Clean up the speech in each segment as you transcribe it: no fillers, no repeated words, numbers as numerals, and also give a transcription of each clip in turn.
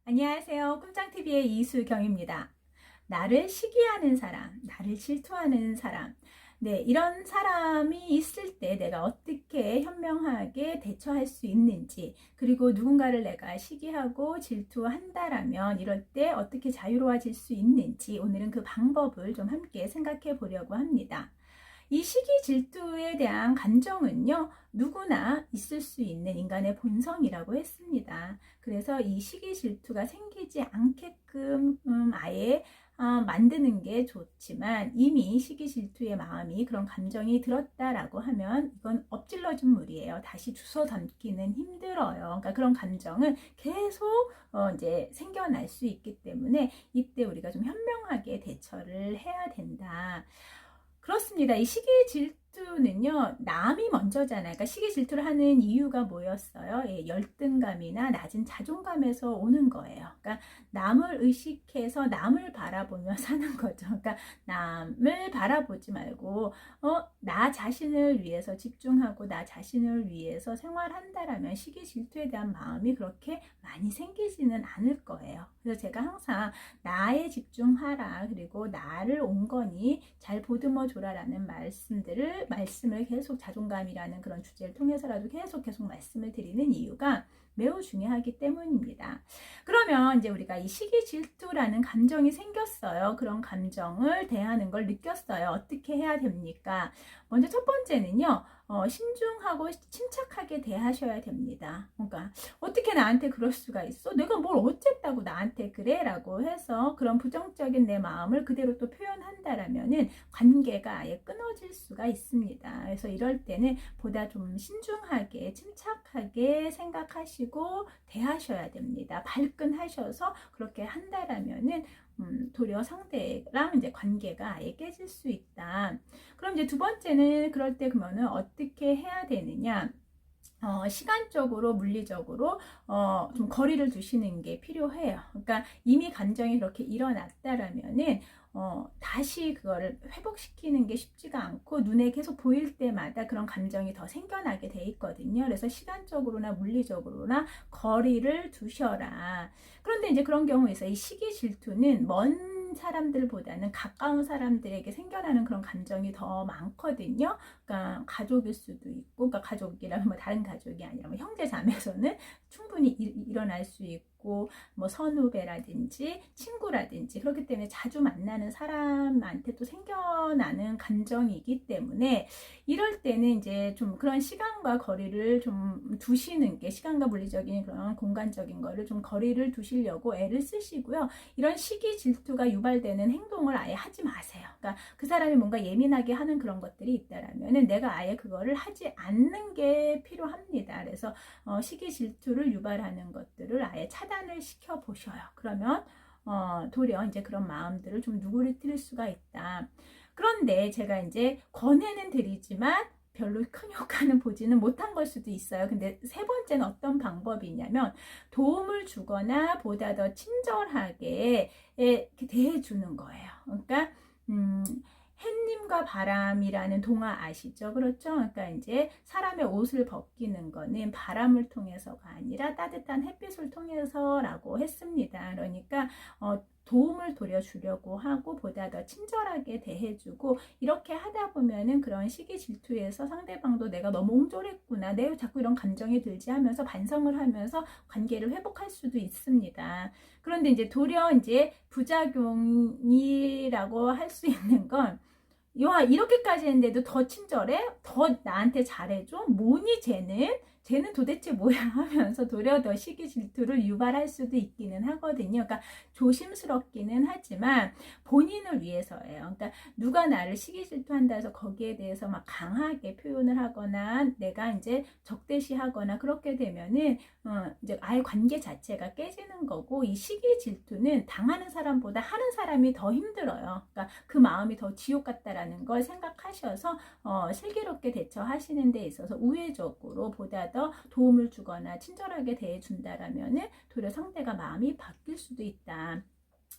안녕하세요. 꿈장TV의 이수경입니다. 나를 시기하는 사람, 나를 질투하는 사람, 네, 이런 사람이 있을 때 내가 어떻게 현명하게 대처할 수 있는지, 그리고 누군가를 내가 시기하고 질투한다라면 이럴 때 어떻게 자유로워질 수 있는지 오늘은 그 방법을 좀 함께 생각해 보려고 합니다. 이 시기 질투에 대한 감정은요, 누구나 있을 수 있는 인간의 본성이라고 했습니다. 그래서 이 시기 질투가 생기지 않게끔 아예 만드는 게 좋지만, 이미 시기 질투의 마음이 그런 감정이 들었다라고 하면 이건 엎질러진 물이에요. 다시 주워 담기는 힘들어요. 그러니까 그런 감정은 계속 이제 생겨날 수 있기 때문에 이때 우리가 좀 현명하게 대처를 해야 된다. 그렇습니다. 이 시기 질투는요, 남이 먼저잖아요. 그러니까 시기 질투를 하는 이유가 뭐였어요? 예, 열등감이나 낮은 자존감에서 오는 거예요. 그러니까 남을 의식해서 남을 바라보며 사는 거죠. 그러니까 남을 바라보지 말고, 나 자신을 위해서 집중하고 나 자신을 위해서 생활한다라면 시기 질투에 대한 마음이 그렇게 많이 생기지는 않을 거예요. 그래서 제가 항상 나에 집중하라. 그리고 나를 온건히 잘 보듬어 줘라라는 말씀을 계속 자존감이라는 그런 주제를 통해서라도 계속 말씀을 드리는 이유가 매우 중요하기 때문입니다. 그러면 이제 우리가 이 시기 질투라는 감정이 생겼어요. 그런 감정을 대하는 걸 느꼈어요. 어떻게 해야 됩니까? 먼저 첫 번째는요, 신중하고 침착하게 대하셔야 됩니다. 그러니까 어떻게 나한테 그럴 수가 있어? 내가 뭘 어쨌다고 나한테 그래? 라고 해서 그런 부정적인 내 마음을 그대로 또 표현한다라면은 관계가 아예 끊어질 수가 있습니다. 그래서 이럴 때는 보다 좀 신중하게 침착하게 생각하시고 대하셔야 됩니다. 발끈하셔서 그렇게 한다라면은 도리어 상대랑 이제 관계가 아예 깨질 수 있다. 그럼 이제 두 번째는 그럴 때 그러면은 어떻게 해야 되느냐? 시간적으로, 물리적으로, 좀 거리를 두시는 게 필요해요. 그러니까 이미 감정이 그렇게 일어났다라면은, 다시 그거를 회복시키는 게 쉽지가 않고, 눈에 계속 보일 때마다 그런 감정이 더 생겨나게 돼 있거든요. 그래서 시간적으로나 물리적으로나 거리를 두셔라. 그런데 이제 그런 경우에서 이 시기 질투는 먼 사람들보다는 가까운 사람들에게 생겨나는 그런 감정이 더 많거든요. 그러니까 가족일 수도 있고, 그러니까 가족이라면 뭐 다른 가족이 아니라 뭐 형제 자매에서는 충분히 일어날 수 있고, 뭐 선후배라든지 친구라든지 그렇기 때문에 자주 만나는 사람한테 또 생겨나는 감정이기 때문에 이럴 때는 이제 좀 그런 시간과 거리를 좀 두시는 게, 시간과 물리적인 그런 공간적인 거를 좀 거리를 두시려고 애를 쓰시고요. 이런 시기 질투가 유발되는 행동을 아예 하지 마세요. 그러니까 그 사람이 뭔가 예민하게 하는 그런 것들이 있다라면은 내가 아예 그거를 하지 않는 게 필요합니다. 그래서 시기 질투를 유발하는 것들을 아예 차단을 시켜 보셔요. 그러면 도리어 이제 그런 마음들을 좀 누그러뜨릴 수가 있다. 그런데 제가 이제 권해는 드리지만 별로 큰 효과는 보지는 못한 걸 수도 있어요. 근데 세 번째는 어떤 방법이냐면 도움을 주거나 보다 더 친절하게 이렇게 대해주는 거예요. 그러니까 햇님과 바람이라는 동화 아시죠? 그렇죠? 그러니까 이제 사람의 옷을 벗기는 거는 바람을 통해서가 아니라 따뜻한 햇빛을 통해서라고 했습니다. 그러니까 도움을 도려주려고 하고 보다 더 친절하게 대해주고 이렇게 하다 보면은 그런 시기 질투에서 상대방도 내가 너무 옹졸했구나, 내가 자꾸 이런 감정이 들지 하면서 반성을 하면서 관계를 회복할 수도 있습니다. 그런데 이제 도리어 이제 부작용이라고 할 수 있는 건, 야, 이렇게까지 했는데도 더 친절해? 더 나한테 잘해줘? 뭐니 쟤는 도대체 뭐야 하면서 도리어 더 시기 질투를 유발할 수도 있기는 하거든요. 그러니까 조심스럽기는 하지만 본인을 위해서예요. 그러니까 누가 나를 시기 질투한다 해서 거기에 대해서 막 강하게 표현을 하거나 내가 이제 적대시하거나 그렇게 되면은 이제 아예 관계 자체가 깨지는 거고, 이 시기 질투는 당하는 사람보다 하는 사람이 더 힘들어요. 그러니까 그 마음이 더 지옥 같다라는 걸 생각하셔서 슬기롭게 대처하시는 데 있어서 우회적으로 보다 더 도움을 주거나 친절하게 대해준다라면은 도리어 상대가 마음이 바뀔 수도 있다.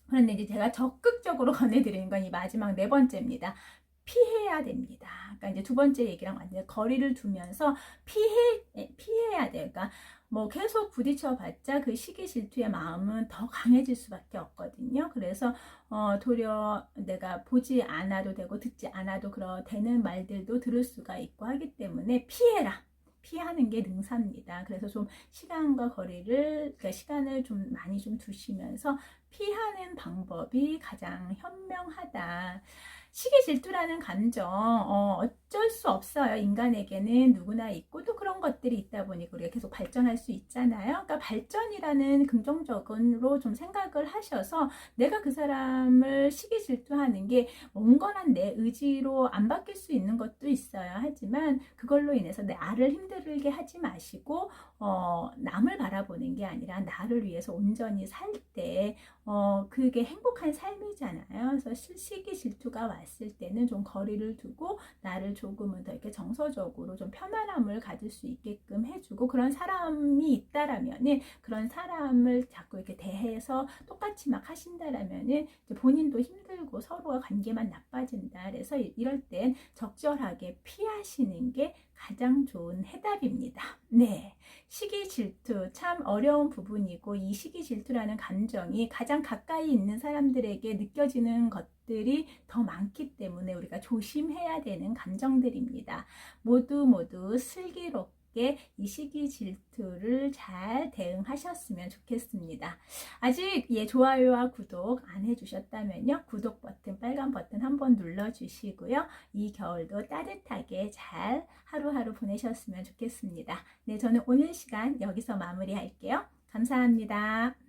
그런데 이제 제가 적극적으로 권해드리는 건 이 마지막 네 번째입니다. 피해야 됩니다. 그러니까 이제 두 번째 얘기랑 완전히 거리를 두면서 피해야 돼요. 그러니까 뭐 계속 부딪혀봤자 그 시기 질투의 마음은 더 강해질 수밖에 없거든요. 그래서 도리어 내가 보지 않아도 되고 듣지 않아도 되는 말들도 들을 수가 있고 하기 때문에 피해라. 피하는 게 능사입니다. 그래서 좀 시간과 거리를, 그러니까 시간을 좀 많이 좀 두시면서 피하는 방법이 가장 현명하다. 시기 질투라는 감정, 어쩔 수 없어요. 인간에게는 누구나 있고 또 그런 것들이 있다 보니 우리가 계속 발전할 수 있잖아요. 그러니까 발전이라는 긍정적으로 좀 생각을 하셔서 내가 그 사람을 시기 질투하는 게 온건한 내 의지로 안 바뀔 수 있는 것도 있어요. 하지만 그걸로 인해서 나를 힘들게 하지 마시고 남을 바라보는 게 아니라 나를 위해서 온전히 살 때 그게 행복한 삶이잖아요. 그래서 시기 질투가 왔을 때는 좀 거리를 두고 나를 조금은 더 이렇게 정서적으로 좀 편안함을 가질 수 있게끔 해주고, 그런 사람이 있다라면은 그런 사람을 자꾸 이렇게 대해서 똑같이 막 하신다라면은 본인도 힘들고 서로가 관계만 나빠진다. 그래서 이럴 땐 적절하게 피하시는 게 가장 좋은 해답입니다. 네. 시기 질투 참 어려운 부분이고, 이 시기 질투라는 감정이 가장 가까이 있는 사람들에게 느껴지는 것들이 더 많기 때문에 우리가 조심해야 되는 감정들입니다. 모두 슬기롭게 이 시기 질투를 잘 대응하셨으면 좋겠습니다. 아직 좋아요와 구독 안 해주셨다면요, 구독 버튼, 빨간 버튼 한번 눌러주시고요. 이 겨울도 따뜻하게 잘 하루하루 보내셨으면 좋겠습니다. 네, 저는 오늘 시간 여기서 마무리할게요. 감사합니다.